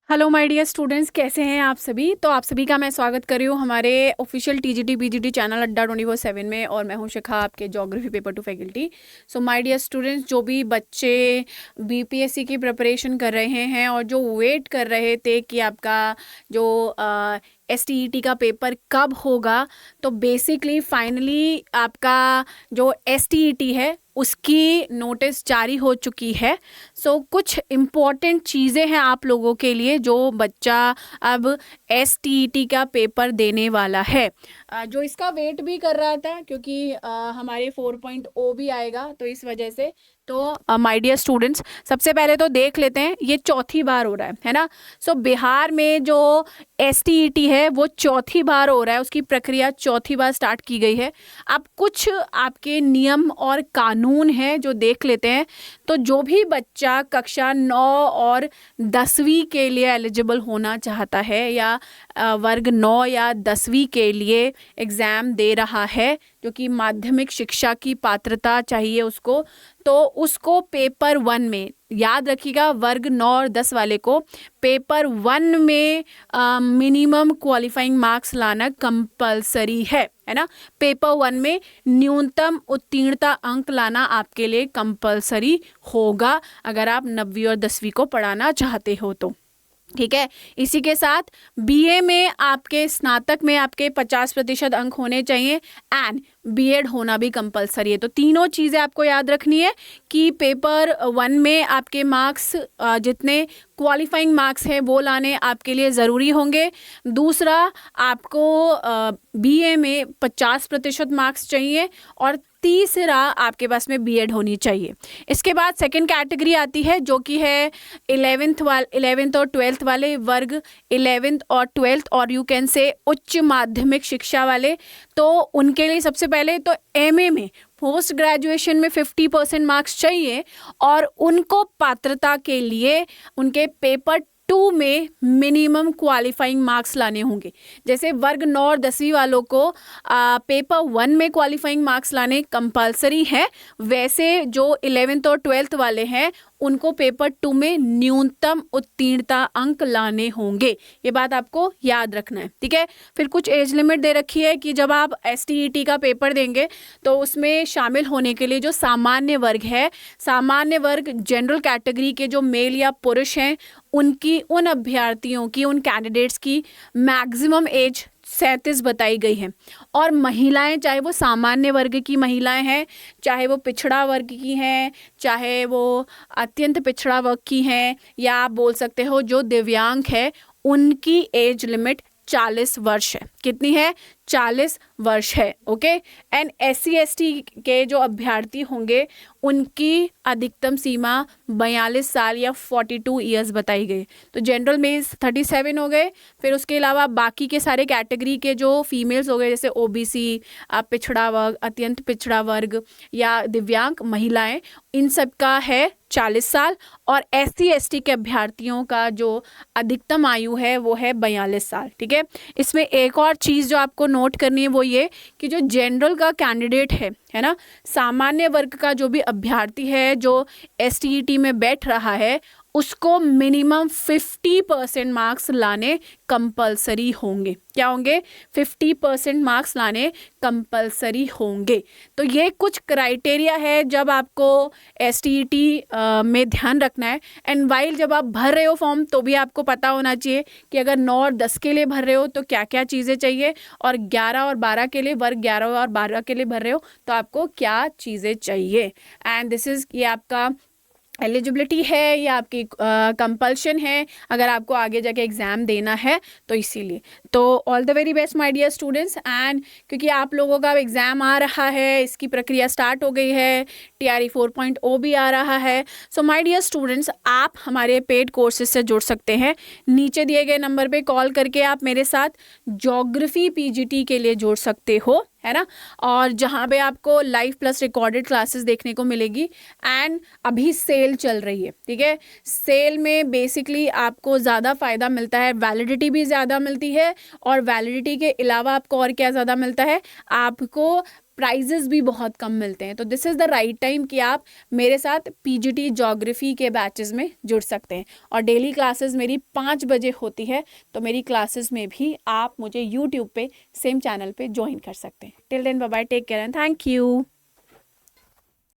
Hello my dear students, कैसे हैं आप सभी। तो आप सभी का मैं स्वागत कर रही हूँ हमारे ऑफिशियल टीजीटी पीजीटी चैनल अड्डा 24/7 में। और मैं हूँ शिखा, आपके geography paper two faculty. So my dear students, जो भी बच्चे बीपीएससी की प्रिपरेशन कर रहे हैं और जो वेट कर रहे थे कि आपका जो एसटीईटी का पेपर कब होगा, तो बेसिकली फाइनली आपका जो एसटीईटी है उसकी नोटिस जारी हो चुकी है। सो कुछ इम्पॉर्टेंट चीज़ें हैं आप लोगों के लिए जो बच्चा अब एसटीईटी का पेपर देने वाला है, जो इसका वेट भी कर रहा था क्योंकि हमारे 4.0 भी आएगा, तो इस वजह से। तो माय डियर स्टूडेंट्स, सबसे पहले तो देख लेते हैं, ये चौथी बार हो रहा है ना। सो बिहार में जो एसटीईटी है वो चौथी बार हो रहा है, उसकी प्रक्रिया चौथी बार स्टार्ट की गई है। अब कुछ आपके नियम और कानून हैं जो देख लेते हैं। तो जो भी बच्चा कक्षा 9 और 10वीं के लिए एलिजिबल होना चाहता है या वर्ग 9 या 10वीं के लिए एग्ज़ाम दे रहा है, जो कि माध्यमिक शिक्षा की पात्रता चाहिए उसको, तो उसको पेपर 1 में, याद रखिएगा, वर्ग 9 और 10 वाले को पेपर 1 में मिनिमम क्वालिफाइंग मार्क्स लाना कंपलसरी है ना। पेपर 1 में न्यूनतम उत्तीर्णता अंक लाना आपके लिए कंपलसरी होगा अगर आप 9वीं और 10वीं को पढ़ाना चाहते हो तो। ठीक है। इसी के साथ बीए में आपके स्नातक में आपके 50% अंक होने चाहिए एंड बीएड होना भी कंपलसरी है। तो तीनों चीज़ें आपको याद रखनी है कि पेपर 1 में आपके मार्क्स, जितने क्वालिफाइंग मार्क्स हैं वो लाने आपके लिए ज़रूरी होंगे। दूसरा, आपको बीए में 50% मार्क्स चाहिए। और तीसरा, आपके पास में बीएड होनी चाहिए। इसके बाद सेकंड कैटेगरी आती है जो कि है 11th और 12th वाले वर्ग, 11th और 12th और यू कैन से उच्च माध्यमिक शिक्षा वाले। तो उनके लिए सबसे पहले तो एमए में, पोस्ट ग्रेजुएशन में 50% मार्क्स चाहिए और उनको पात्रता के लिए उनके पेपर 2 में मिनिमम क्वालिफाइंग मार्क्स लाने होंगे। जैसे वर्ग 9 और 10वीं वालों को पेपर 1 में क्वालिफाइंग मार्क्स लाने कंपलसरी है, वैसे जो 11th और 12th वाले हैं उनको पेपर 2 में न्यूनतम उत्तीर्णता अंक लाने होंगे। ये बात आपको याद रखना है, ठीक है। फिर कुछ एज लिमिट दे रखी है कि जब आप एसटीईटी का पेपर देंगे तो उसमें शामिल होने के लिए जो सामान्य वर्ग है, सामान्य वर्ग जनरल कैटेगरी के जो मेल या पुरुष हैं, उनकी, उन अभ्यर्थियों की, उन कैंडिडेट्स की मैक्सिमम एज 37 बताई गई है। और महिलाएं, चाहे वो सामान्य वर्ग की महिलाएं हैं, चाहे वो पिछड़ा वर्ग की हैं, चाहे वो अत्यंत पिछड़ा वर्ग की हैं, या आप बोल सकते हो जो दिव्यांग है, उनकी एज लिमिट 40 वर्ष है। कितनी है? 40 वर्ष है। ओके। एंड SC ST के जो अभ्यर्थी होंगे उनकी अधिकतम सीमा 42 साल या 42 ईयर्स बताई गई। तो जनरल में 37 हो गए। फिर उसके अलावा बाकी के सारे कैटेगरी के जो फीमेल्स हो गए, जैसे OBC, पिछड़ा वर्ग, अत्यंत पिछड़ा वर्ग या दिव्यांग महिलाएं, इन सब का है 40 साल। और SC ST के अभ्यर्थियों का जो अधिकतम आयु है वो है 42 साल। ठीक है। इसमें एक और चीज़ जो आपको नोट करनी है वो ये कि जो जनरल का कैंडिडेट है ना, सामान्य वर्ग का जो भी अभ्यर्थी है जो एसटीईटी में बैठ रहा है, उसको मिनिमम 50% मार्क्स लाने कंपलसरी होंगे। क्या होंगे? 50% मार्क्स लाने कंपलसरी होंगे। तो ये कुछ क्राइटेरिया है जब आपको एसटीईटी में ध्यान रखना है। एंड वाइल जब आप भर रहे हो फॉर्म, तो भी आपको पता होना चाहिए कि अगर 9 और 10 के लिए भर रहे हो तो क्या क्या चीज़ें चाहिए, और 11 और 12 के लिए, वर्ग 11 और 12 के लिए भर रहे हो तो आपको क्या चीज़ें चाहिए। एंड दिस इज़, ये आपका एलिजिबिलिटी है या आपकी कंपल्शन है अगर आपको आगे जाके एग्ज़ाम देना है, तो इसीलिए। तो all the very best my dear students. And क्योंकि आप लोगों का एग्ज़ाम आ रहा है, इसकी प्रक्रिया स्टार्ट हो गई है, TRE 4.0 भी आ रहा है। सो माय डियर स्टूडेंट्स, आप हमारे पेड कोर्सेज से जुड़ सकते हैं। नीचे दिए गए नंबर पे कॉल करके आप मेरे साथ ज्योग्राफी PGT के लिए जुड़ सकते हो, है ना। और जहाँ पे आपको लाइव प्लस रिकॉर्डेड क्लासेस देखने को मिलेगी। एंड अभी सेल चल रही है, ठीक है। सेल में बेसिकली आपको ज़्यादा फ़ायदा मिलता है, वैलिडिटी भी ज़्यादा मिलती है, और वैलिडिटी के अलावा आपको और क्या ज़्यादा मिलता है, आपको प्राइजेस भी बहुत कम मिलते हैं। तो this is the right time कि आप मेरे साथ पीजीटी ज्योग्राफी के बैचेस में जुड़ सकते हैं। और डेली क्लासेस मेरी 5 बजे होती है, तो मेरी क्लासेस में भी आप मुझे यूट्यूब पे सेम चैनल पे ज्वाइन कर सकते हैं। Till then bye bye, take care and thank you.